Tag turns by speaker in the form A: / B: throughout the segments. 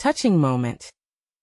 A: Touching moment.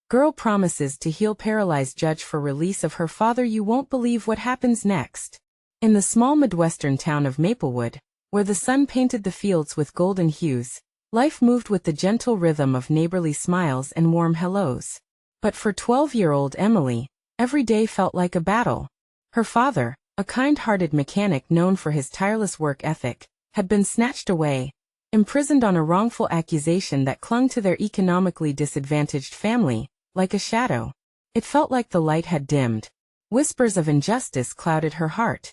A: Girl promises to heal paralyzed judge for release of her father. You won't believe what happens next. In the small Midwestern town of Maplewood, where the sun painted the fields with golden hues, life moved with the gentle rhythm of neighborly smiles and warm hellos. But for 12-year-old Emily, every day felt like a battle. Her father, a kind-hearted mechanic known for his tireless work ethic, had been snatched away, imprisoned on a wrongful accusation that clung to their economically disadvantaged family, like a shadow. It felt like the light had dimmed. Whispers of injustice clouded her heart.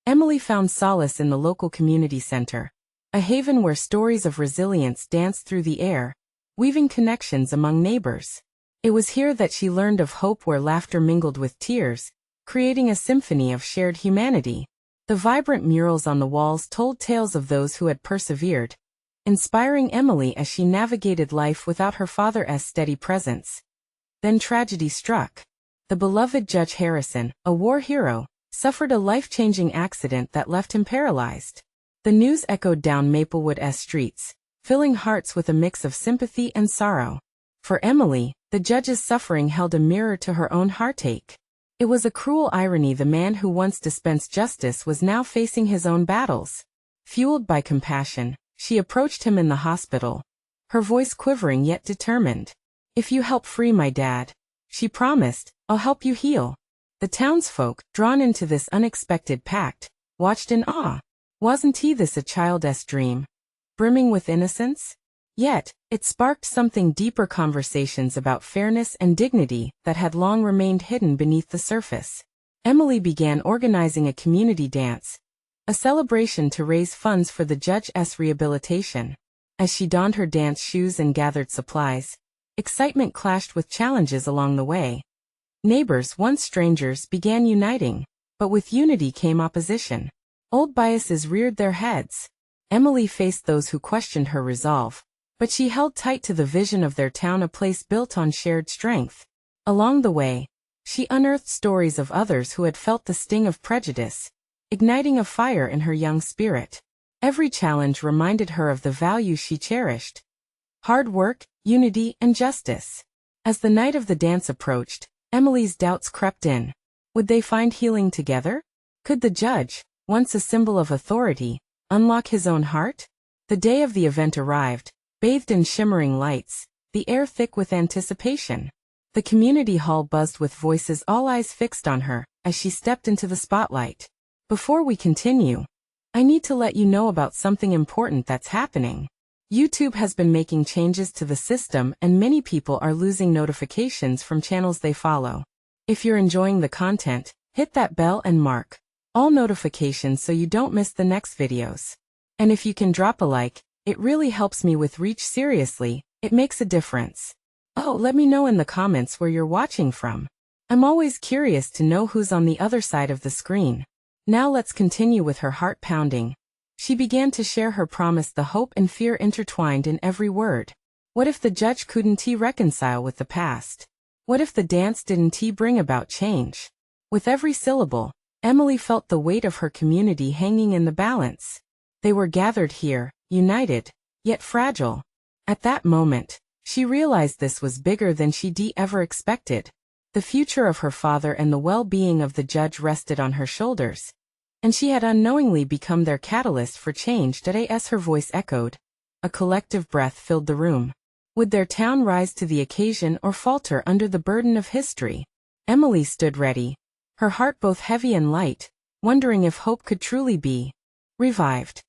A: Emily found solace in the local community center, a haven where stories of resilience danced through the air, weaving connections among neighbors. It was here that she learned of hope, where laughter mingled with tears, creating a symphony of shared humanity. The vibrant murals on the walls told tales of those who had persevered, inspiring Emily as she navigated life without her father's steady presence. Then tragedy struck. The beloved Judge Harrison, a war hero, suffered a life-changing accident that left him paralyzed. The news echoed down Maplewood's streets, filling hearts with a mix of sympathy and sorrow. For Emily, the judge's suffering held a mirror to her own heartache. It was a cruel irony. The man who once dispensed justice was now facing his own battles. Fueled by compassion, she approached him in the hospital, her voice quivering yet determined. "If you help free my dad," she promised, "I'll help you heal." The townsfolk, drawn into this unexpected pact, watched in awe. Wasn't this a child's dream? Brimming with innocence? Yet, it sparked something deeper, conversations about fairness and dignity that had long remained hidden beneath the surface. Emily began organizing a community dance, a celebration to raise funds for the judge's rehabilitation. As she donned her dance shoes and gathered supplies, excitement clashed with challenges along the way. Neighbors, once strangers, began uniting, but with unity came opposition. Old biases reared their heads. Emily faced those who questioned her resolve, but she held tight to the vision of their town, a place built on shared strength. Along the way, she unearthed stories of others who had felt the sting of prejudice, igniting a fire in her young spirit. Every challenge reminded her of the values she cherished: hard work, unity, and justice. As the night of the dance approached, Emily's doubts crept in. Would they find healing together? Could the judge, once a symbol of authority, unlock his own heart? The day of the event arrived, bathed in shimmering lights, the air thick with anticipation. The community hall buzzed with voices, all eyes fixed on her, as she stepped into the spotlight. Before we continue, I need to let you know about something important that's happening. YouTube has been making changes to the system, and many people are losing notifications from channels they follow. If you're enjoying the content, hit that bell and mark all notifications so you don't miss the next videos. And if you can drop a like, it really helps me with reach. Seriously, it makes a difference. Oh, let me know in the comments where you're watching from. I'm always curious to know who's on the other side of the screen. Now let's continue with her heart pounding. She began to share her promise, the hope and fear intertwined in every word. What if the judge couldn't reconcile with the past? What if the dance didn't bring about change? With every syllable, Emily felt the weight of her community hanging in the balance. They were gathered here, united, yet fragile. At that moment, she realized this was bigger than she'd ever expected. The future of her father and the well-being of the judge rested on her shoulders, and she had unknowingly become their catalyst for change. As her voice echoed, a collective breath filled the room. Would their town rise to the occasion or falter under the burden of history? Emily stood ready, her heart both heavy and light, wondering if hope could truly be revived.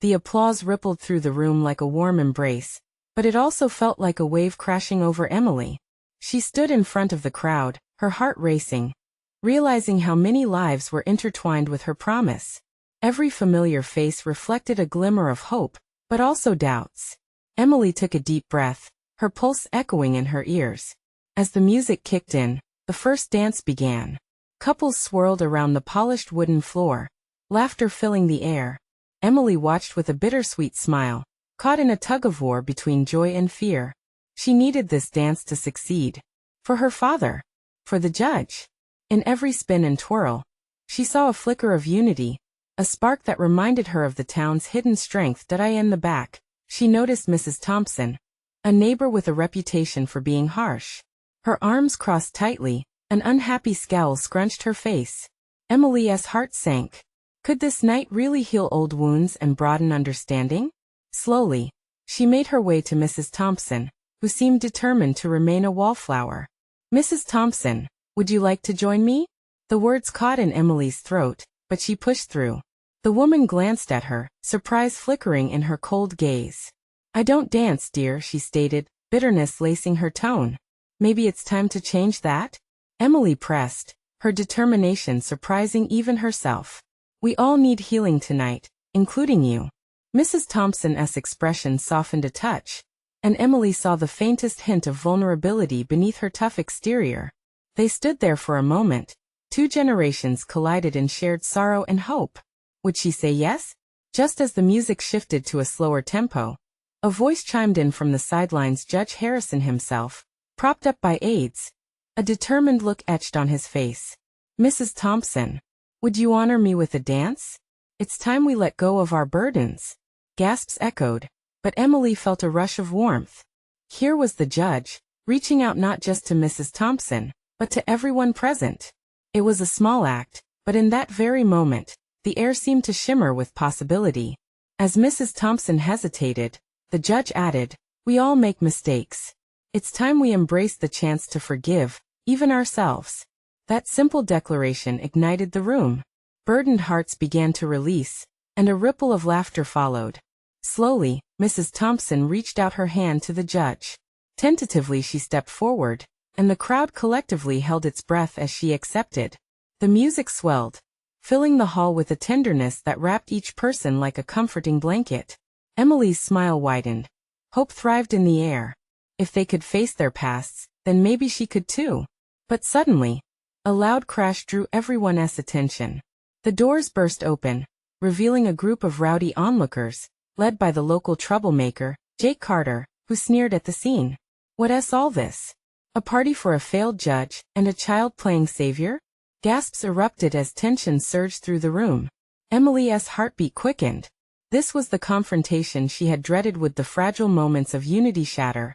A: The applause rippled through the room like a warm embrace, but it also felt like a wave crashing over Emily. She stood in front of the crowd, her heart racing, realizing how many lives were intertwined with her promise. Every familiar face reflected a glimmer of hope, but also doubts. Emily took a deep breath, her pulse echoing in her ears. As the music kicked in, the first dance began. Couples swirled around the polished wooden floor, laughter filling the air. Emily watched with a bittersweet smile, caught in a tug-of-war between joy and fear. She needed this dance to succeed. For her father. For the judge. In every spin and twirl, she saw a flicker of unity, a spark that reminded her of the town's hidden strength. In the back, she noticed Mrs. Thompson, a neighbor with a reputation for being harsh. Her arms crossed tightly, an unhappy scowl scrunched her face. Emily's heart sank. Could this night really heal old wounds and broaden understanding? Slowly, she made her way to Mrs. Thompson, who seemed determined to remain a wallflower. "Mrs. Thompson, would you like to join me?" The words caught in Emily's throat, but she pushed through. The woman glanced at her, surprise flickering in her cold gaze. "I don't dance, dear," she stated, bitterness lacing her tone. "Maybe it's time to change that?" Emily pressed, her determination surprising even herself. "We all need healing tonight, including you." Mrs. Thompson's expression softened a touch, and Emily saw the faintest hint of vulnerability beneath her tough exterior. They stood there for a moment. Two generations collided in shared sorrow and hope. Would she say yes? Just as the music shifted to a slower tempo, a voice chimed in from the sidelines. Judge Harrison himself, propped up by aides, a determined look etched on his face. "Mrs. Thompson, would you honor me with a dance? It's time we let go of our burdens." Gasps echoed, but Emily felt a rush of warmth. Here was the judge, reaching out not just to Mrs. Thompson, but to everyone present. It was a small act, but in that very moment, the air seemed to shimmer with possibility. As Mrs. Thompson hesitated, the judge added, "We all make mistakes. It's time we embrace the chance to forgive, even ourselves." That simple declaration ignited the room. Burdened hearts began to release, and a ripple of laughter followed. Slowly, Mrs. Thompson reached out her hand to the judge. Tentatively she stepped forward, and the crowd collectively held its breath as she accepted. The music swelled, filling the hall with a tenderness that wrapped each person like a comforting blanket. Emily's smile widened. Hope thrived in the air. If they could face their pasts, then maybe she could too. But suddenly, a loud crash drew everyone's attention. The doors burst open, revealing a group of rowdy onlookers, led by the local troublemaker, Jake Carter, who sneered at the scene. "What's all this? A party for a failed judge, and a child playing savior?" Gasps erupted as tension surged through the room. Emily's heartbeat quickened. This was the confrontation she had dreaded. Would the fragile moments of unity shatter?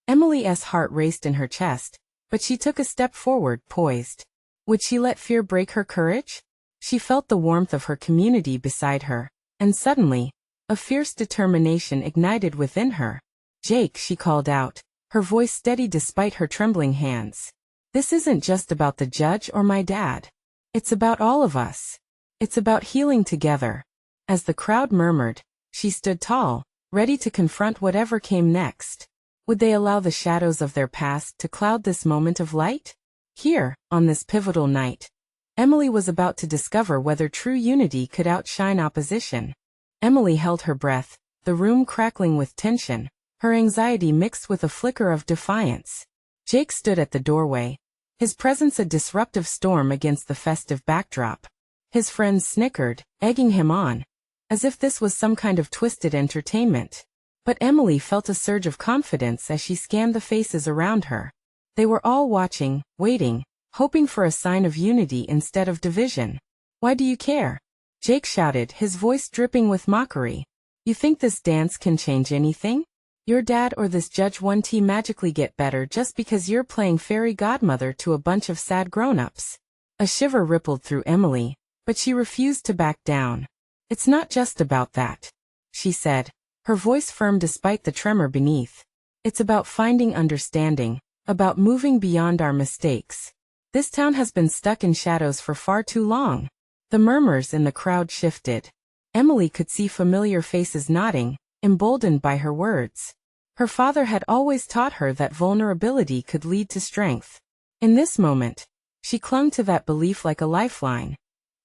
A: Emily's heart raced in her chest, but she took a step forward, poised. Would she let fear break her courage? She felt the warmth of her community beside her, and suddenly, a fierce determination ignited within her. "Jake," she called out, her voice steady despite her trembling hands. "This isn't just about the judge or my dad. It's about all of us. It's about healing together." As the crowd murmured, she stood tall, ready to confront whatever came next. Would they allow the shadows of their past to cloud this moment of light? Here, on this pivotal night, Emily was about to discover whether true unity could outshine opposition. Emily held her breath, the room crackling with tension, her anxiety mixed with a flicker of defiance. Jake stood at the doorway, his presence a disruptive storm against the festive backdrop. His friends snickered, egging him on, as if this was some kind of twisted entertainment. But Emily felt a surge of confidence as she scanned the faces around her. They were all watching, waiting, hoping for a sign of unity instead of division. "Why do you care?" Jake shouted, his voice dripping with mockery. "You think this dance can change anything? Your dad or this judge won't magically get better just because you're playing fairy godmother to a bunch of sad grown-ups." A shiver rippled through Emily, but she refused to back down. "It's not just about that," she said, her voice firm despite the tremor beneath. "It's about finding understanding, about moving beyond our mistakes. This town has been stuck in shadows for far too long." The murmurs in the crowd shifted. Emily could see familiar faces nodding, emboldened by her words. Her father had always taught her that vulnerability could lead to strength. In this moment, she clung to that belief like a lifeline.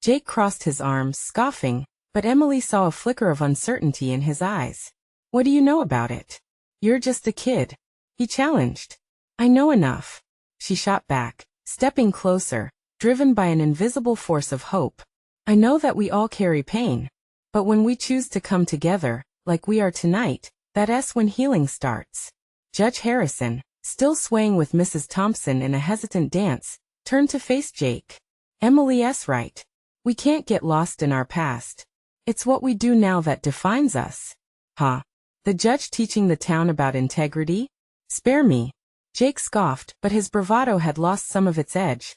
A: Jake crossed his arms, scoffing, but Emily saw a flicker of uncertainty in his eyes. "What do you know about it? You're just a kid," he challenged. "I know enough," she shot back, stepping closer, driven by an invisible force of hope. "I know that we all carry pain, but when we choose to come together, like we are tonight, that's when healing starts." Judge Harrison, still swaying with Mrs. Thompson in a hesitant dance, turned to face Jake. "Emily's right. We can't get lost in our past. It's what we do now that defines us." "Huh?" The judge teaching the town about integrity? Spare me. Jake scoffed, but his bravado had lost some of its edge.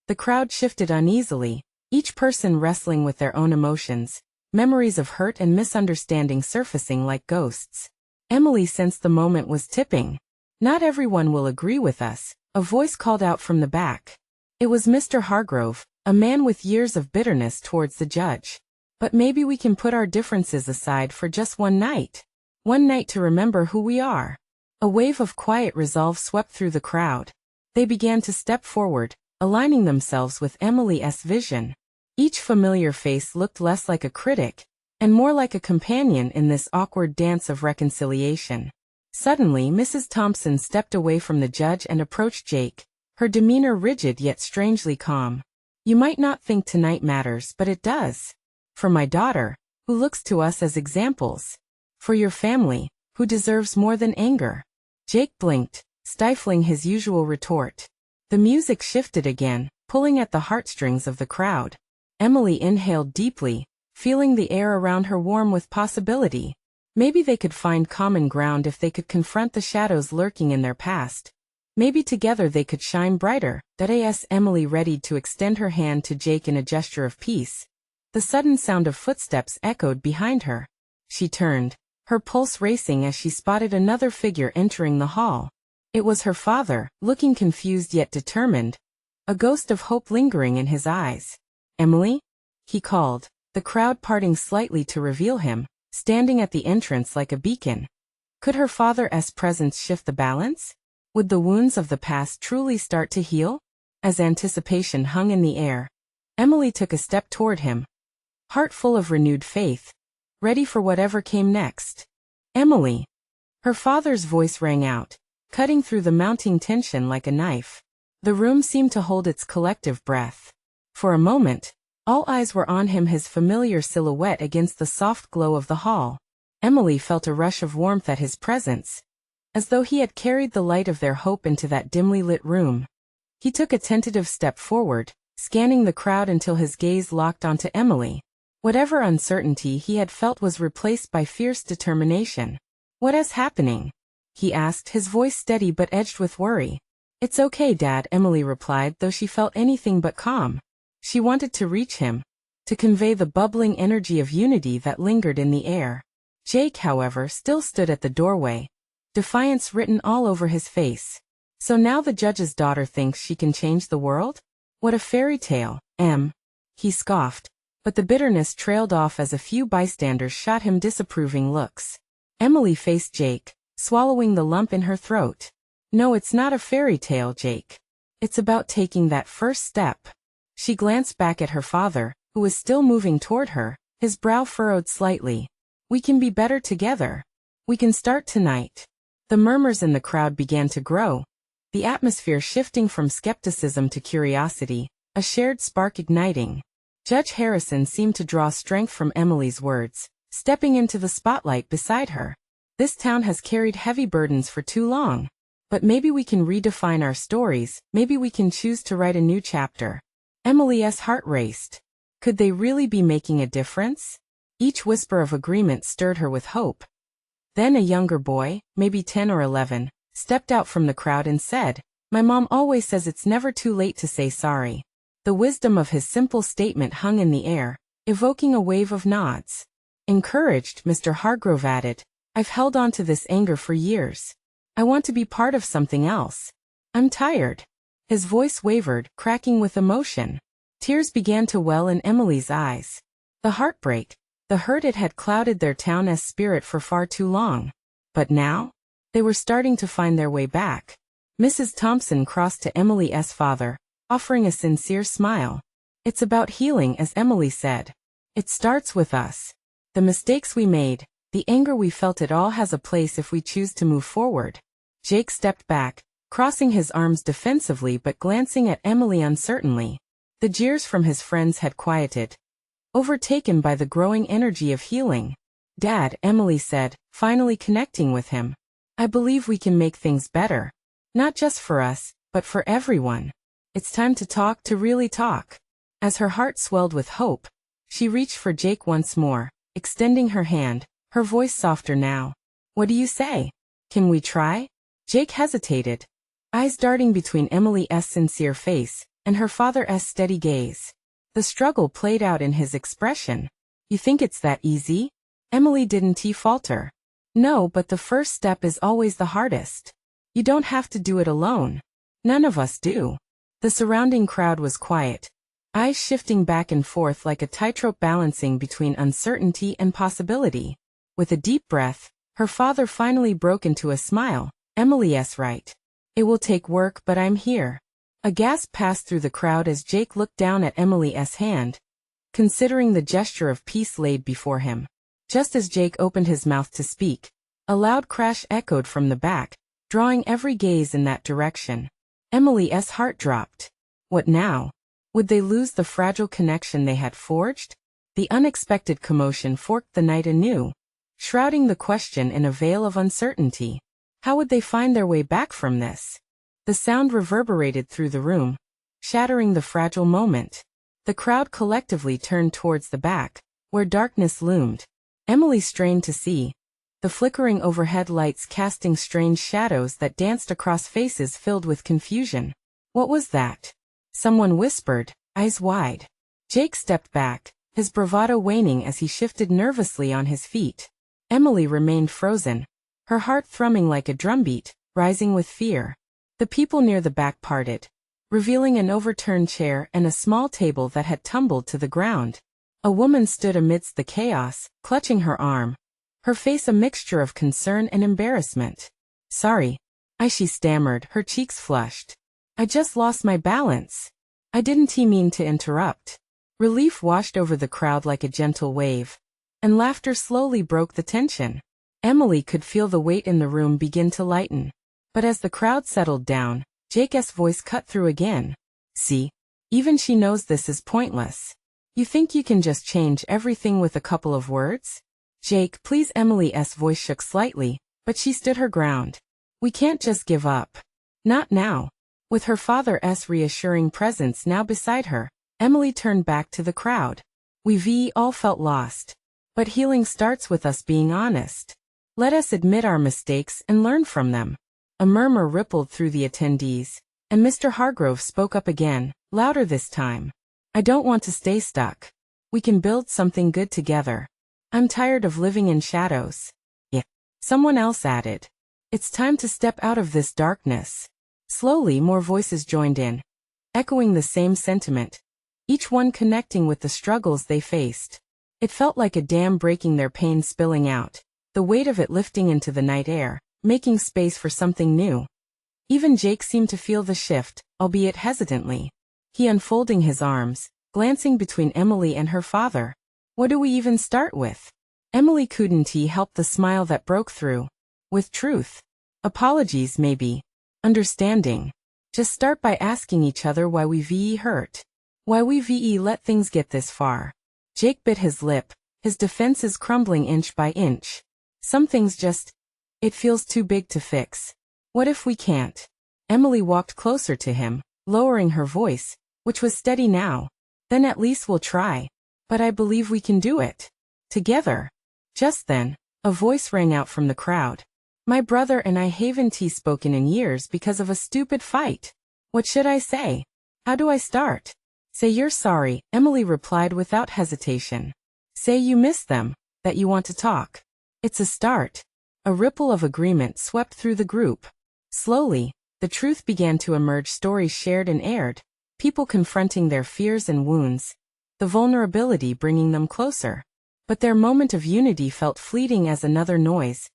A: The crowd shifted uneasily, each person wrestling with their own emotions, memories of hurt and misunderstanding surfacing like ghosts. Emily sensed the moment was tipping. Not everyone will agree with us, a voice called out from the back. It was Mr. Hargrove, a man with years of bitterness towards the judge. But maybe we can put our differences aside for just one night. One night to remember who we are. A wave of quiet resolve swept through the crowd. They began to step forward, aligning themselves with Emily's vision. Each familiar face looked less like a critic, and more like a companion in this awkward dance of reconciliation. Suddenly, Mrs. Thompson stepped away from the judge and approached Jake, her demeanor rigid yet strangely calm. You might not think tonight matters, but it does. For my daughter, who looks to us as examples. For your family, who deserves more than anger. Jake blinked, stifling his usual retort. The music shifted again, pulling at the heartstrings of the crowd. Emily inhaled deeply, feeling the air around her warm with possibility. Maybe they could find common ground if they could confront the shadows lurking in their past. Maybe together they could shine brighter. Emily readied to extend her hand to Jake in a gesture of peace. The sudden sound of footsteps echoed behind her. She turned, her pulse racing as she spotted another figure entering the hall. It was her father, looking confused yet determined, a ghost of hope lingering in his eyes. Emily? He called, the crowd parting slightly to reveal him, standing at the entrance like a beacon. Could her father's presence shift the balance? Would the wounds of the past truly start to heal? As anticipation hung in the air, Emily took a step toward him, heart full of renewed faith, ready for whatever came next. Emily! Her father's voice rang out, cutting through the mounting tension like a knife. The room seemed to hold its collective breath. For a moment, all eyes were on him, his familiar silhouette against the soft glow of the hall. Emily felt a rush of warmth at his presence, as though he had carried the light of their hope into that dimly lit room. He took a tentative step forward, scanning the crowd until his gaze locked onto Emily. Whatever uncertainty he had felt was replaced by fierce determination. "What is happening?" he asked, his voice steady but edged with worry. "It's okay, Dad," Emily replied, though she felt anything but calm. She wanted to reach him, to convey the bubbling energy of unity that lingered in the air. Jake, however, still stood at the doorway, defiance written all over his face. So now the judge's daughter thinks she can change the world? What a fairy tale, he scoffed, but the bitterness trailed off as a few bystanders shot him disapproving looks. Emily faced Jake, swallowing the lump in her throat. "No, it's not a fairy tale, Jake. It's about taking that first step." She glanced back at her father, who was still moving toward her, his brow furrowed slightly. "We can be better together. We can start tonight." The murmurs in the crowd began to grow, the atmosphere shifting from skepticism to curiosity, a shared spark igniting. Judge Harrison seemed to draw strength from Emily's words, stepping into the spotlight beside her. "This town has carried heavy burdens for too long. But maybe we can redefine our stories, maybe we can choose to write a new chapter." Emily's heart raced. Could they really be making a difference? Each whisper of agreement stirred her with hope. Then a younger boy, maybe 10 or 11, stepped out from the crowd and said, "My mom always says it's never too late to say sorry." The wisdom of his simple statement hung in the air, evoking a wave of nods. Encouraged, Mr. Hargrove added, "I've held on to this anger for years. I want to be part of something else. I'm tired." His voice wavered, cracking with emotion. Tears began to well in Emily's eyes. The heartbreak, the hurt, it had clouded their town's spirit for far too long. But now, they were starting to find their way back. Mrs. Thompson crossed to Emily's father, offering a sincere smile. "It's about healing," as Emily said. "It starts with us. The mistakes we made, the anger we felt, it all has a place if we choose to move forward." Jake stepped back, crossing his arms defensively but glancing at Emily uncertainly. The jeers from his friends had quieted, overtaken by the growing energy of healing. "Dad," Emily said, finally connecting with him, "I believe we can make things better. Not just for us, but for everyone. It's time to talk, to really talk." As her heart swelled with hope, she reached for Jake once more, extending her hand, her voice softer now. What do you say? Can we try? Jake hesitated, eyes darting between Emily's sincere face and her father's steady gaze. The struggle played out in his expression. You think it's that easy? Emily didn't falter. No, but the first step is always the hardest. You don't have to do it alone. None of us do. The surrounding crowd was quiet, eyes shifting back and forth like a tightrope balancing between uncertainty and possibility. With a deep breath, her father finally broke into a smile. Emily's right. It will take work, but I'm here. A gasp passed through the crowd as Jake looked down at Emily's hand, considering the gesture of peace laid before him. Just as Jake opened his mouth to speak, a loud crash echoed from the back, drawing every gaze in that direction. Emily's heart dropped. What now? Would they lose the fragile connection they had forged? The unexpected commotion forked the night anew, shrouding the question in a veil of uncertainty. How would they find their way back from this? The sound reverberated through the room, shattering the fragile moment. The crowd collectively turned towards the back, where darkness loomed. Emily strained to see, the flickering overhead lights casting strange shadows that danced across faces filled with confusion. What was that? Someone whispered, eyes wide. Jake stepped back, his bravado waning as he shifted nervously on his feet. Emily remained frozen, her heart thrumming like a drumbeat, rising with fear. The people near the back parted, revealing an overturned chair and a small table that had tumbled to the ground. A woman stood amidst the chaos, clutching her arm, her face a mixture of concern and embarrassment. Sorry. She stammered, her cheeks flushed. I just lost my balance. I didn't mean to interrupt. Relief washed over the crowd like a gentle wave, and laughter slowly broke the tension. Emily could feel the weight in the room begin to lighten. But as the crowd settled down, Jake's voice cut through again. See? Even she knows this is pointless. You think you can just change everything with a couple of words? Jake, please. Emily's voice shook slightly, but she stood her ground. We can't just give up. Not now. With her father's reassuring presence now beside her, Emily turned back to the crowd. We all felt lost. But healing starts with us being honest. Let us admit our mistakes and learn from them. A murmur rippled through the attendees, and Mr. Hargrove spoke up again, louder this time. I don't want to stay stuck. We can build something good together. I'm tired of living in shadows. Yeah. Someone else added. It's time to step out of this darkness. Slowly more voices joined in, echoing the same sentiment, each one connecting with the struggles they faced. It felt like a dam breaking, their pain spilling out, the weight of it lifting into the night air, making space for something new. Even Jake seemed to feel the shift, albeit hesitantly. He unfolding his arms, glancing between Emily and her father. What do we even start with? Emily couldn't help the smile that broke through. With truth. Apologies maybe. Understanding. Just start by asking each other why we hurt. Why we let things get this far. Jake bit his lip, his defenses crumbling inch by inch. Some things just... It feels too big to fix. What if we can't? Emily walked closer to him, lowering her voice, which was steady now. Then at least we'll try. But I believe we can do it. Together. Just then, a voice rang out from the crowd. My brother and I haven't spoken in years because of a stupid fight. What should I say? How do I start? Say you're sorry, Emily replied without hesitation. Say you miss them, that you want to talk. It's a start. A ripple of agreement swept through the group. Slowly, the truth began to emerge, stories shared and aired, people confronting their fears and wounds, the vulnerability bringing them closer. But their moment of unity felt fleeting as another noise,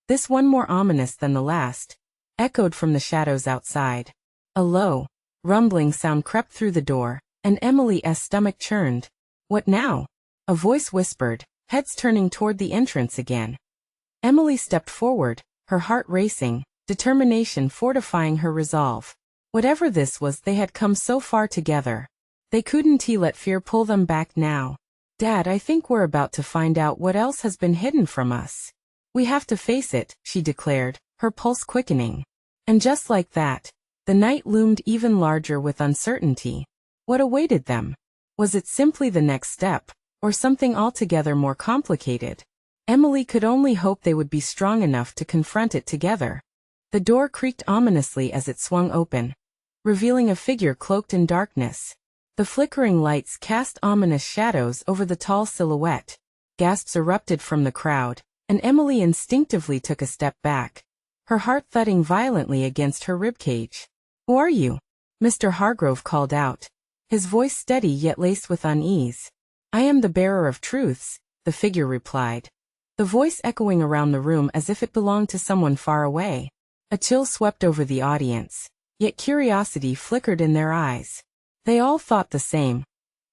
A: this one more ominous than the last, echoed from the shadows outside. A low, rumbling sound crept through the door, and Emily's stomach churned. What now? A voice whispered, heads turning toward the entrance again. Emily stepped forward, her heart racing, determination fortifying her resolve. Whatever this was, they had come so far together. They couldn't let fear pull them back now. Dad, I think we're about to find out what else has been hidden from us. We have to face it, she declared, her pulse quickening. And just like that, the night loomed even larger with uncertainty. What awaited them? Was it simply the next step, or something altogether more complicated? Emily could only hope they would be strong enough to confront it together. The door creaked ominously as it swung open, revealing a figure cloaked in darkness. The flickering lights cast ominous shadows over the tall silhouette. Gasps erupted from the crowd, and Emily instinctively took a step back, her heart thudding violently against her ribcage. "Who are you?" Mr. Hargrove called out, his voice steady yet laced with unease. "I am the bearer of truths," the figure replied, the voice echoing around the room as if it belonged to someone far away. A chill swept over the audience, yet curiosity flickered in their eyes. They all thought the same.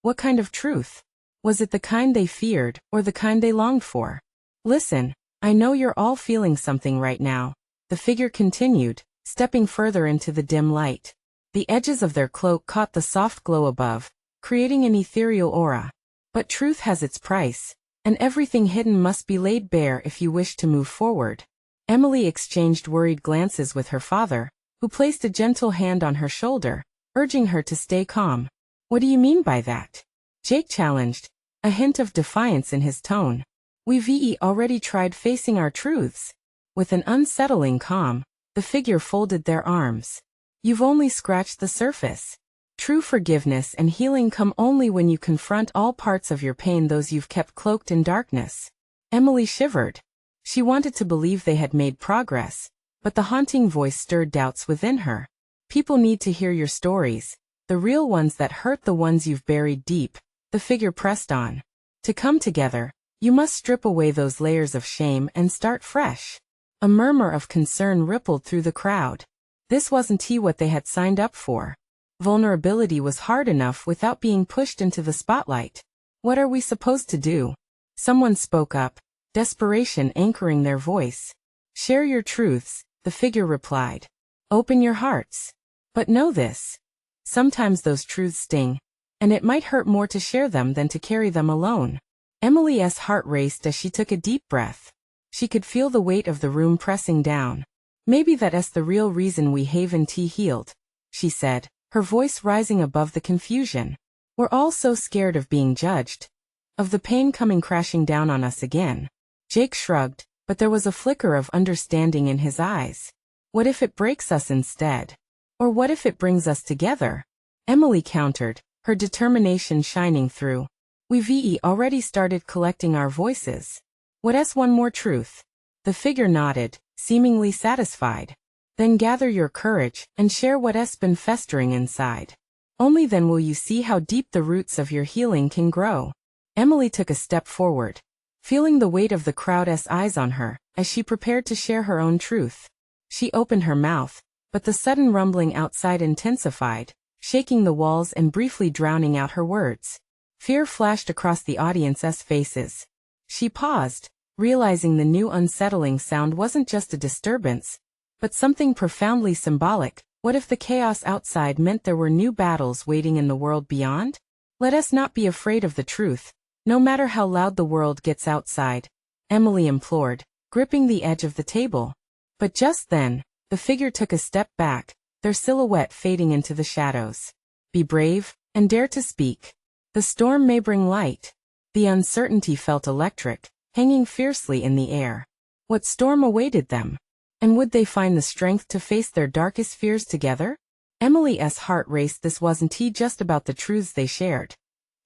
A: What kind of truth? Was it the kind they feared, or the kind they longed for? "Listen, I know you're all feeling something right now," the figure continued, stepping further into the dim light. The edges of their cloak caught the soft glow above, creating an ethereal aura. "But truth has its price, and everything hidden must be laid bare if you wish to move forward." Emily exchanged worried glances with her father, who placed a gentle hand on her shoulder, urging her to stay calm. "What do you mean by that?" Jake challenged, a hint of defiance in his tone. "We've already tried facing our truths." With an unsettling calm, the figure folded their arms. "You've only scratched the surface. True forgiveness and healing come only when you confront all parts of your pain, those you've kept cloaked in darkness." Emily shivered. She wanted to believe they had made progress, but the haunting voice stirred doubts within her. "People need to hear your stories, the real ones that hurt, the ones you've buried deep," the figure pressed on. "To come together, you must strip away those layers of shame and start fresh." A murmur of concern rippled through the crowd. This wasn't what they had signed up for. Vulnerability was hard enough without being pushed into the spotlight. "What are we supposed to do?" Someone spoke up, desperation anchoring their voice. "Share your truths," the figure replied. "Open your hearts. But know this. Sometimes those truths sting, and it might hurt more to share them than to carry them alone." Emily's heart raced as she took a deep breath. She could feel the weight of the room pressing down. "Maybe that's the real reason we haven't healed," she said, her voice rising above the confusion. "We're all so scared of being judged, of the pain coming crashing down on us again." Jake shrugged, but there was a flicker of understanding in his eyes. "What if it breaks us instead? Or what if it brings us together?" Emily countered, her determination shining through. "We've already started collecting our voices. What's one more truth?" The figure nodded, seemingly satisfied. "Then gather your courage and share what's been festering inside. Only then will you see how deep the roots of your healing can grow." Emily took a step forward, feeling the weight of the crowd's eyes on her, as she prepared to share her own truth. She opened her mouth, but the sudden rumbling outside intensified, shaking the walls and briefly drowning out her words. Fear flashed across the audience's faces. She paused, realizing the new unsettling sound wasn't just a disturbance, but something profoundly symbolic. What if the chaos outside meant there were new battles waiting in the world beyond? "Let us not be afraid of the truth, no matter how loud the world gets outside," Emily implored, gripping the edge of the table. But just then, the figure took a step back, their silhouette fading into the shadows. "Be brave, and dare to speak. The storm may bring light." The uncertainty felt electric, hanging fiercely in the air. What storm awaited them? And would they find the strength to face their darkest fears together? Emily's heart raced. This wasn't just about the truths they shared.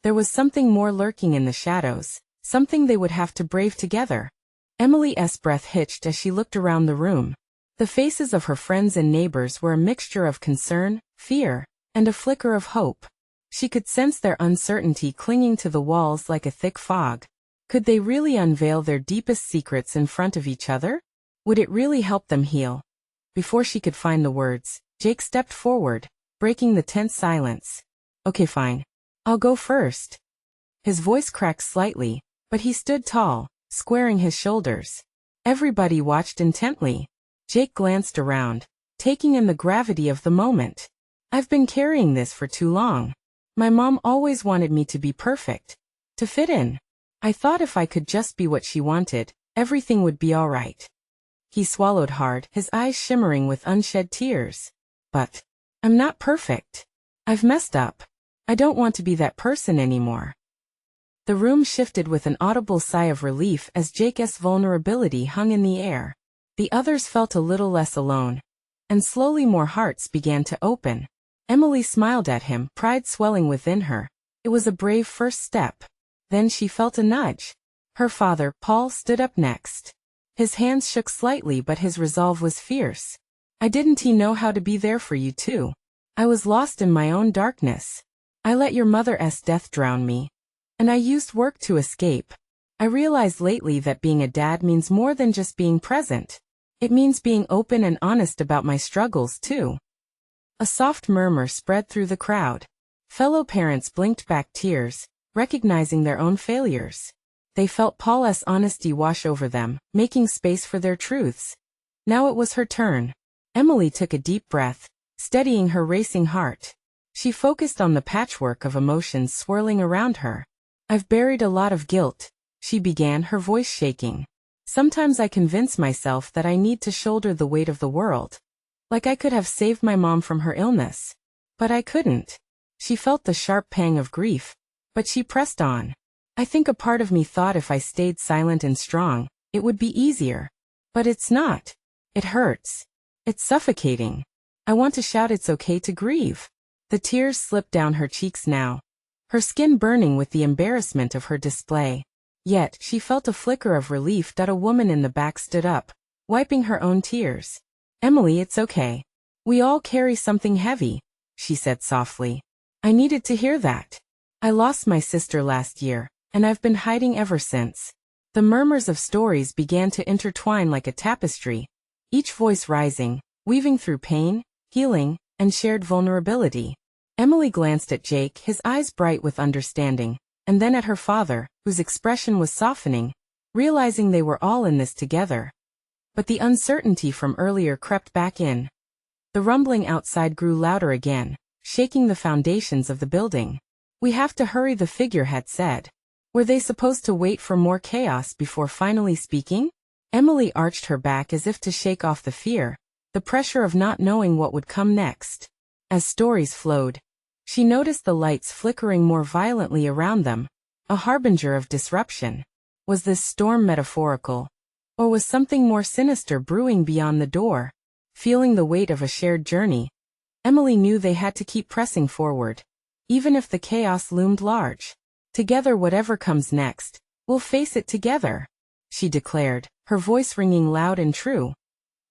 A: There was something more lurking in the shadows, something they would have to brave together. Emily's breath hitched as she looked around the room. The faces of her friends and neighbors were a mixture of concern, fear, and a flicker of hope. She could sense their uncertainty clinging to the walls like a thick fog. Could they really unveil their deepest secrets in front of each other? Would it really help them heal? Before she could find the words, Jake stepped forward, breaking the tense silence. "Okay, fine. I'll go first." His voice cracked slightly, but he stood tall, squaring his shoulders. Everybody watched intently. Jake glanced around, taking in the gravity of the moment. "I've been carrying this for too long. My mom always wanted me to be perfect, to fit in. I thought if I could just be what she wanted, everything would be all right." He swallowed hard, his eyes shimmering with unshed tears. "But I'm not perfect. I've messed up. I don't want to be that person anymore." The room shifted with an audible sigh of relief as Jake's vulnerability hung in the air. The others felt a little less alone. And slowly more hearts began to open. Emily smiled at him, pride swelling within her. It was a brave first step. Then she felt a nudge. Her father, Paul, stood up next. His hands shook slightly, but his resolve was fierce. Didn't he know how to be there for you too? I was lost in my own darkness. I let your mother's death drown me. And I used work to escape. I realized lately that being a dad means more than just being present. It means being open and honest about my struggles too. A soft murmur spread through the crowd. Fellow parents blinked back tears, recognizing their own failures. They felt Paul's honesty wash over them, making space for their truths. Now it was her turn. Emily took a deep breath, steadying her racing heart. She focused on the patchwork of emotions swirling around her. I've buried a lot of guilt, she began, her voice shaking. Sometimes I convince myself that I need to shoulder the weight of the world. Like I could have saved my mom from her illness. But I couldn't. She felt the sharp pang of grief. But she pressed on. I think a part of me thought if I stayed silent and strong, it would be easier. But it's not. It hurts. It's suffocating. I want to shout it's okay to grieve. The tears slipped down her cheeks now. Her skin burning with the embarrassment of her display. Yet, she felt a flicker of relief that a woman in the back stood up, wiping her own tears. Emily, it's okay. We all carry something heavy, she said softly. I needed to hear that. I lost my sister last year, and I've been hiding ever since. The murmurs of stories began to intertwine like a tapestry, each voice rising, weaving through pain, healing, and shared vulnerability. Emily glanced at Jake, his eyes bright with understanding, and then at her father, whose expression was softening, realizing they were all in this together. But the uncertainty from earlier crept back in. The rumbling outside grew louder again, shaking the foundations of the building. We have to hurry, the figure had said. Were they supposed to wait for more chaos before finally speaking? Emily arched her back as if to shake off the fear, the pressure of not knowing what would come next. As stories flowed, she noticed the lights flickering more violently around them, a harbinger of disruption. Was this storm metaphorical? Or was something more sinister brewing beyond the door? Feeling the weight of a shared journey, Emily knew they had to keep pressing forward. Even if the chaos loomed large. Together, whatever comes next, we'll face it together, she declared, her voice ringing loud and true.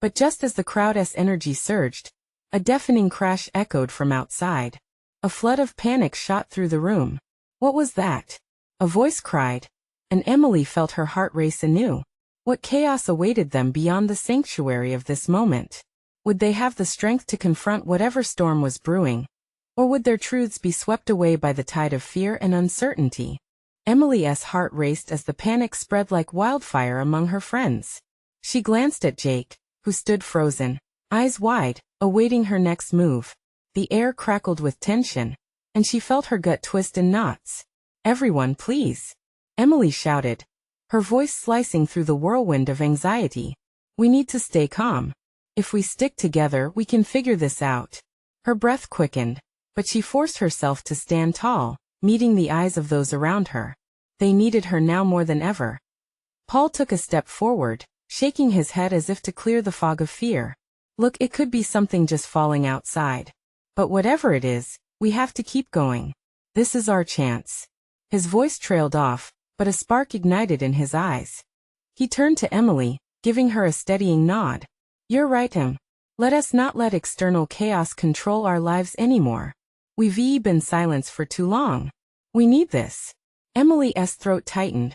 A: But just as the crowd's energy surged, a deafening crash echoed from outside. A flood of panic shot through the room. What was that? A voice cried, and Emily felt her heart race anew. What chaos awaited them beyond the sanctuary of this moment? Would they have the strength to confront whatever storm was brewing? Or would their truths be swept away by the tide of fear and uncertainty? Emily's heart raced as the panic spread like wildfire among her friends. She glanced at Jake, who stood frozen, eyes wide, awaiting her next move. The air crackled with tension, and she felt her gut twist in knots. Everyone, please, Emily shouted, her voice slicing through the whirlwind of anxiety. We need to stay calm. If we stick together, we can figure this out. Her breath quickened, but she forced herself to stand tall, meeting the eyes of those around her. They needed her now more than ever. Paul took a step forward, shaking his head as if to clear the fog of fear. Look, it could be something just falling outside. But whatever it is, we have to keep going. This is our chance. His voice trailed off, but a spark ignited in his eyes. He turned to Emily, giving her a steadying nod. You're right, Em. Let us not let external chaos control our lives anymore. We've been silenced for too long. We need this. Emily's throat tightened,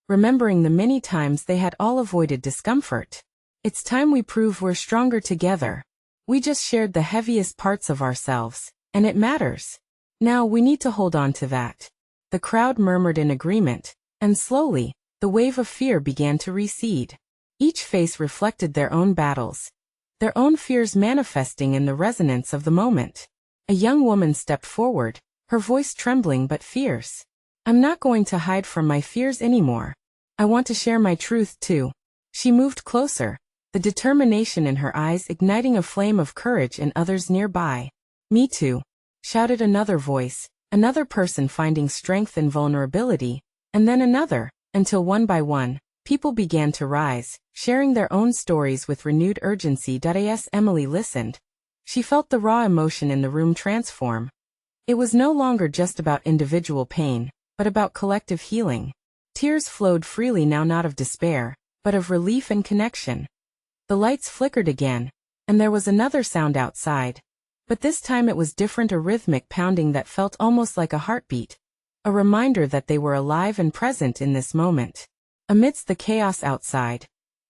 A: remembering the many times they had all avoided discomfort. It's time we prove we're stronger together. We just shared the heaviest parts of ourselves, and it matters. Now we need to hold on to that. The crowd murmured in agreement, and slowly, the wave of fear began to recede. Each face reflected their own battles, their own fears manifesting in the resonance of the moment. A young woman stepped forward, her voice trembling but fierce. I'm not going to hide from my fears anymore. I want to share my truth too. She moved closer, the determination in her eyes igniting a flame of courage in others nearby. Me too, shouted another voice, another person finding strength in vulnerability, and then another, until one by one, people began to rise, sharing their own stories with renewed urgency. As Emily listened, she felt the raw emotion in the room transform. It was no longer just about individual pain, but about collective healing. Tears flowed freely now, not of despair, but of relief and connection. The lights flickered again, and there was another sound outside. But this time it was different, a rhythmic pounding that felt almost like a heartbeat, a reminder that they were alive and present in this moment. Amidst the chaos outside,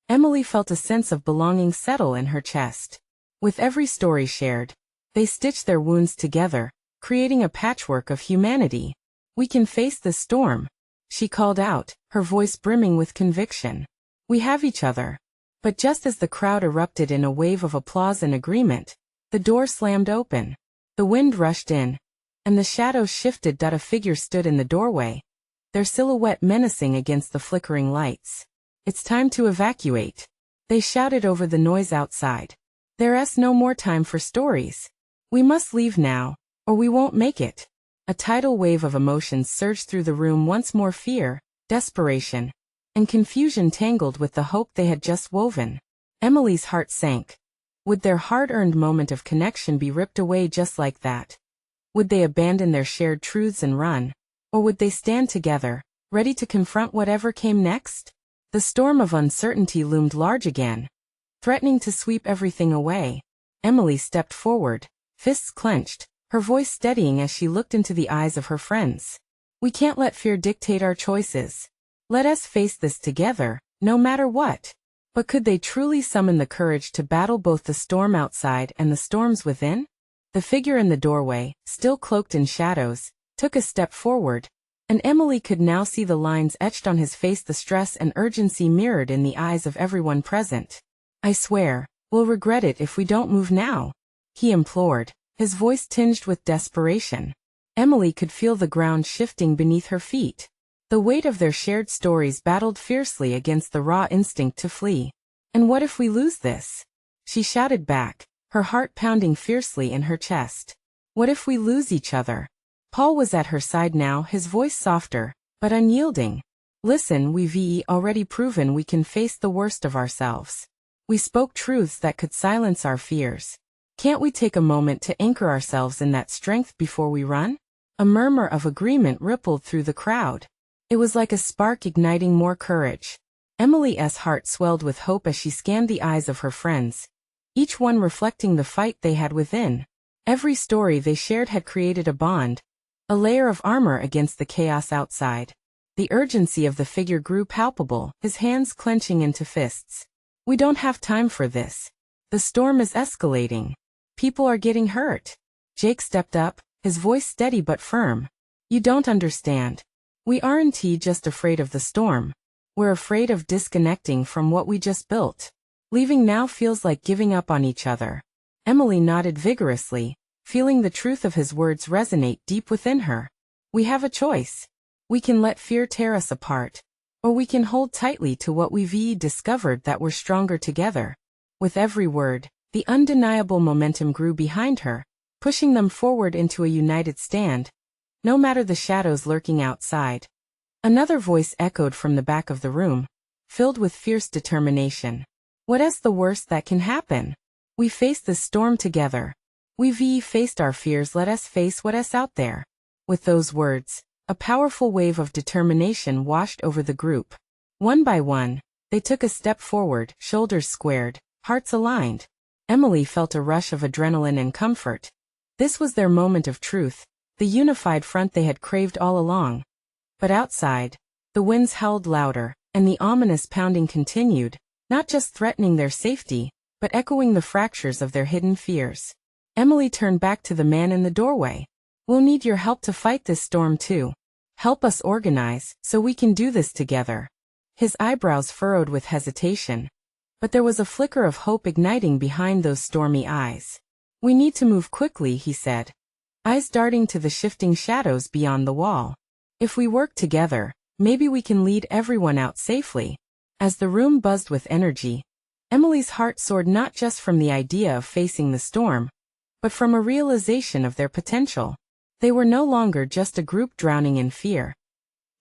A: Emily felt a sense of belonging settle in her chest. With every story shared, they stitched their wounds together, creating a patchwork of humanity. "We can face this storm," she called out, her voice brimming with conviction. "We have each other." But just as the crowd erupted in a wave of applause and agreement, the door slammed open. The wind rushed in, and the shadows shifted. A figure stood in the doorway, their silhouette menacing against the flickering lights. "It's time to evacuate," they shouted over the noise outside. "There's no more time for stories. We must leave now, or we won't make it." A tidal wave of emotions surged through the room, once more fear, desperation, and confusion tangled with the hope they had just woven. Emily's heart sank. Would their hard-earned moment of connection be ripped away just like that? Would they abandon their shared truths and run? Or would they stand together, ready to confront whatever came next? The storm of uncertainty loomed large again, threatening to sweep everything away. Emily stepped forward, fists clenched, her voice steadying as she looked into the eyes of her friends. "We can't let fear dictate our choices. Let us face this together, no matter what." But could they truly summon the courage to battle both the storm outside and the storms within? The figure in the doorway, still cloaked in shadows, took a step forward, and Emily could now see the lines etched on his face, the stress and urgency mirrored in the eyes of everyone present. "I swear, we'll regret it if we don't move now," he implored, his voice tinged with desperation. Emily could feel the ground shifting beneath her feet. The weight of their shared stories battled fiercely against the raw instinct to flee. "And what if we lose this?" she shouted back, her heart pounding fiercely in her chest. "What if we lose each other?" Paul was at her side now, his voice softer, but unyielding. "Listen, we've already proven we can face the worst of ourselves. We spoke truths that could silence our fears. Can't we take a moment to anchor ourselves in that strength before we run?" A murmur of agreement rippled through the crowd. It was like a spark igniting more courage. Emily's heart swelled with hope as she scanned the eyes of her friends, each one reflecting the fight they had within. Every story they shared had created a bond, a layer of armor against the chaos outside. The urgency of the figure grew palpable, his hands clenching into fists. "We don't have time for this. The storm is escalating. People are getting hurt." Jake stepped up, his voice steady but firm. "You don't understand. We aren't just afraid of the storm. We're afraid of disconnecting from what we just built. Leaving now feels like giving up on each other." Emily nodded vigorously, feeling the truth of his words resonate deep within her. "We have a choice. We can let fear tear us apart, or we can hold tightly to what we've discovered, that we're stronger together." With every word, the undeniable momentum grew behind her, pushing them forward into a united stand, no matter the shadows lurking outside. Another voice echoed from the back of the room, filled with fierce determination. "What's the worst that can happen? We face this storm together. We've faced our fears, let us face what's out there." With those words, a powerful wave of determination washed over the group. One by one, they took a step forward, shoulders squared, hearts aligned. Emily felt a rush of adrenaline and comfort. This was their moment of truth, the unified front they had craved all along. But outside, the winds howled louder, and the ominous pounding continued, not just threatening their safety, but echoing the fractures of their hidden fears. Emily turned back to the man in the doorway. "We'll need your help to fight this storm too. Help us organize, so we can do this together." His eyebrows furrowed with hesitation, but there was a flicker of hope igniting behind those stormy eyes. "We need to move quickly," he said, eyes darting to the shifting shadows beyond the wall. "If we work together, maybe we can lead everyone out safely." As the room buzzed with energy, Emily's heart soared, not just from the idea of facing the storm, but from a realization of their potential. They were no longer just a group drowning in fear.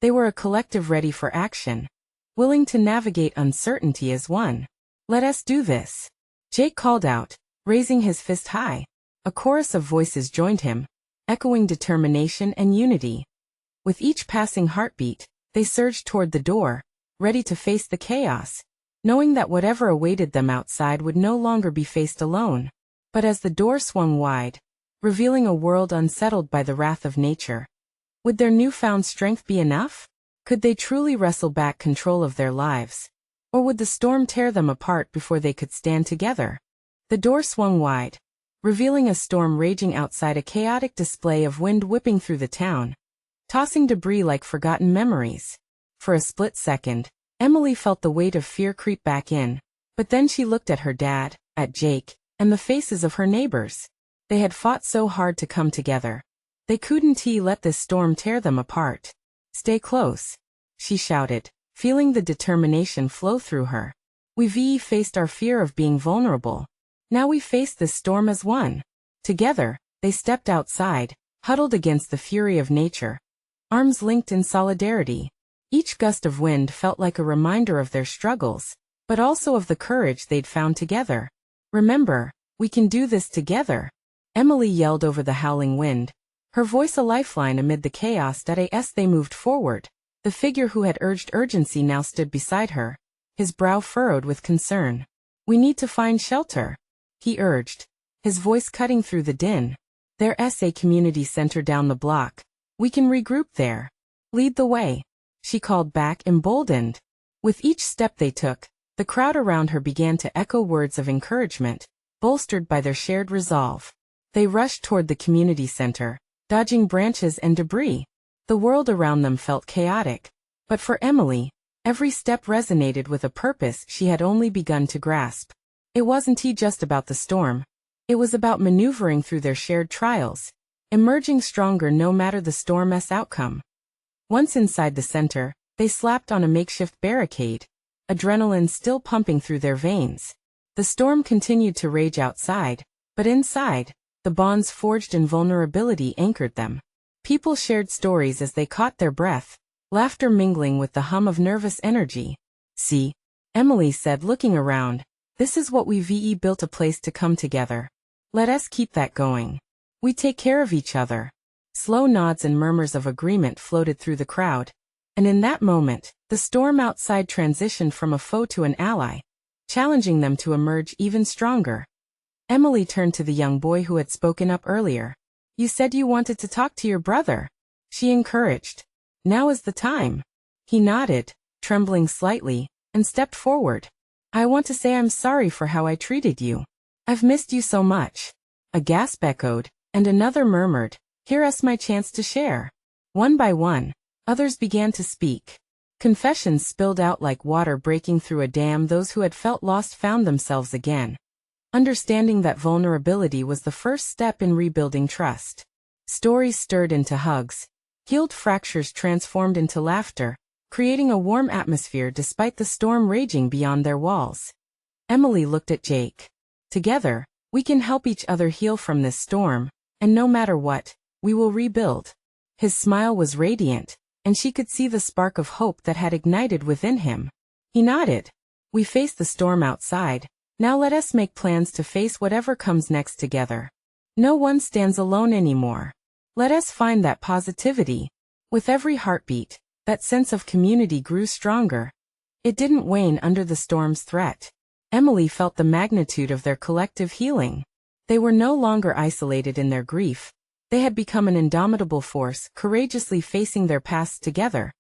A: They were a collective ready for action, willing to navigate uncertainty as one. "Let us do this," Jake called out, raising his fist high. A chorus of voices joined him, echoing determination and unity. With each passing heartbeat, they surged toward the door, ready to face the chaos, knowing that whatever awaited them outside would no longer be faced alone. But as the door swung wide, revealing a world unsettled by the wrath of nature, would their newfound strength be enough? Could they truly wrestle back control of their lives? Or would the storm tear them apart before they could stand together? The door swung wide, revealing a storm raging outside, a chaotic display of wind whipping through the town, tossing debris like forgotten memories. For a split second, Emily felt the weight of fear creep back in, but then she looked at her dad, at Jake, and the faces of her neighbors. They had fought so hard to come together. They couldn't let this storm tear them apart. "Stay close," she shouted, feeling the determination flow through her. "We've faced our fear of being vulnerable. Now we face this storm as one." Together, they stepped outside, huddled against the fury of nature, arms linked in solidarity. Each gust of wind felt like a reminder of their struggles, but also of the courage they'd found together. "Remember, we can do this together," Emily yelled over the howling wind, her voice a lifeline amid the chaos. As they moved forward, the figure who had urged urgency now stood beside her, his brow furrowed with concern. "We need to find shelter," he urged, his voice cutting through the din. "There's a community center down the block. We can regroup there. Lead the way," she called back, emboldened. With each step they took, the crowd around her began to echo words of encouragement, bolstered by their shared resolve. They rushed toward the community center, dodging branches and debris. The world around them felt chaotic, but for Emily, every step resonated with a purpose she had only begun to grasp. It wasn't just about the storm. It was about maneuvering through their shared trials, emerging stronger no matter the storm's outcome. Once inside the center, they slapped on a makeshift barricade, adrenaline still pumping through their veins. The storm continued to rage outside, but inside, the bonds forged in vulnerability anchored them. People shared stories as they caught their breath, laughter mingling with the hum of nervous energy. "See," Emily said, looking around, "this is what we've built, a place to come together. Let us keep that going. We take care of each other." Slow nods and murmurs of agreement floated through the crowd, and in that moment, the storm outside transitioned from a foe to an ally, challenging them to emerge even stronger. Emily turned to the young boy who had spoken up earlier. "You said you wanted to talk to your brother," she encouraged. "Now is the time." He nodded, trembling slightly, and stepped forward. "I want to say I'm sorry for how I treated you. I've missed you so much." A gasp echoed, and another murmured, "Here's my chance to share." One by one, others began to speak. Confessions spilled out like water breaking through a dam. Those who had felt lost found themselves again, understanding that vulnerability was the first step in rebuilding trust. Stories stirred into hugs. Healed fractures transformed into laughter, creating a warm atmosphere despite the storm raging beyond their walls. Emily looked at Jake. "Together, we can help each other heal from this storm, and no matter what, we will rebuild." His smile was radiant, and she could see the spark of hope that had ignited within him. He nodded. "We face the storm outside. Now let us make plans to face whatever comes next together. No one stands alone anymore. Let us find that positivity." With every heartbeat, that sense of community grew stronger. It didn't wane under the storm's threat. Emily felt the magnitude of their collective healing. They were no longer isolated in their grief. They had become an indomitable force, courageously facing their pasts together.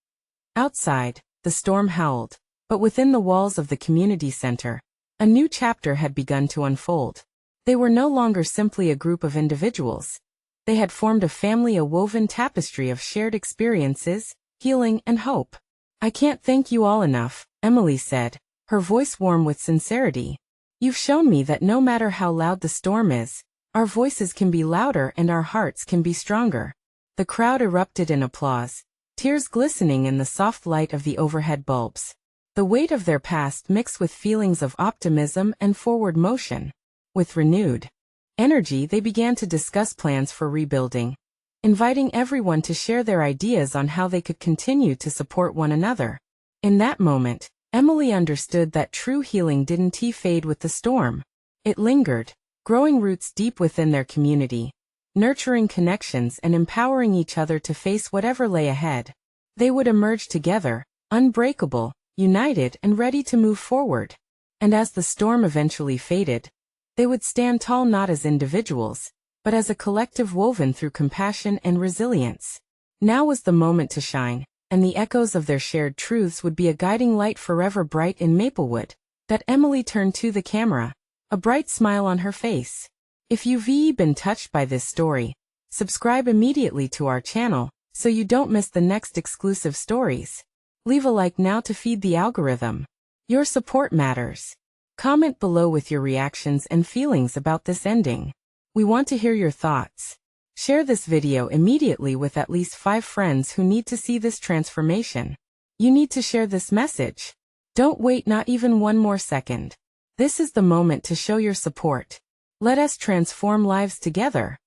A: Outside, the storm howled, but within the walls of the community center, a new chapter had begun to unfold. They were no longer simply a group of individuals. They had formed a family, a woven tapestry of shared experiences, healing, and hope. "I can't thank you all enough," Emily said, her voice warm with sincerity. "You've shown me that no matter how loud the storm is, our voices can be louder and our hearts can be stronger." The crowd erupted in applause, tears glistening in the soft light of the overhead bulbs. The weight of their past mixed with feelings of optimism and forward motion. With renewed energy, they began to discuss plans for rebuilding. inviting everyone to share their ideas on how they could continue to support one another. In that moment, Emily understood that true healing didn't fade with the storm. It lingered, growing roots deep within their community, nurturing connections and empowering each other to face whatever lay ahead. They would emerge together, unbreakable, united and ready to move forward. And as the storm eventually faded, they would stand tall not as individuals, but as a collective woven through compassion and resilience. Now was the moment to shine, and the echoes of their shared truths would be a guiding light forever bright in Maplewood. That Emily turned to the camera, a bright smile on her face. If you've been touched by this story, subscribe immediately to our channel so you don't miss the next exclusive stories. Leave a like now to feed the algorithm. Your support matters. Comment below with your reactions and feelings about this ending. We want to hear your thoughts. Share this video immediately with at least 5 friends who need to see this transformation. You need to share this message. Don't wait not even one more second. This is the moment to show your support. Let us transform lives together.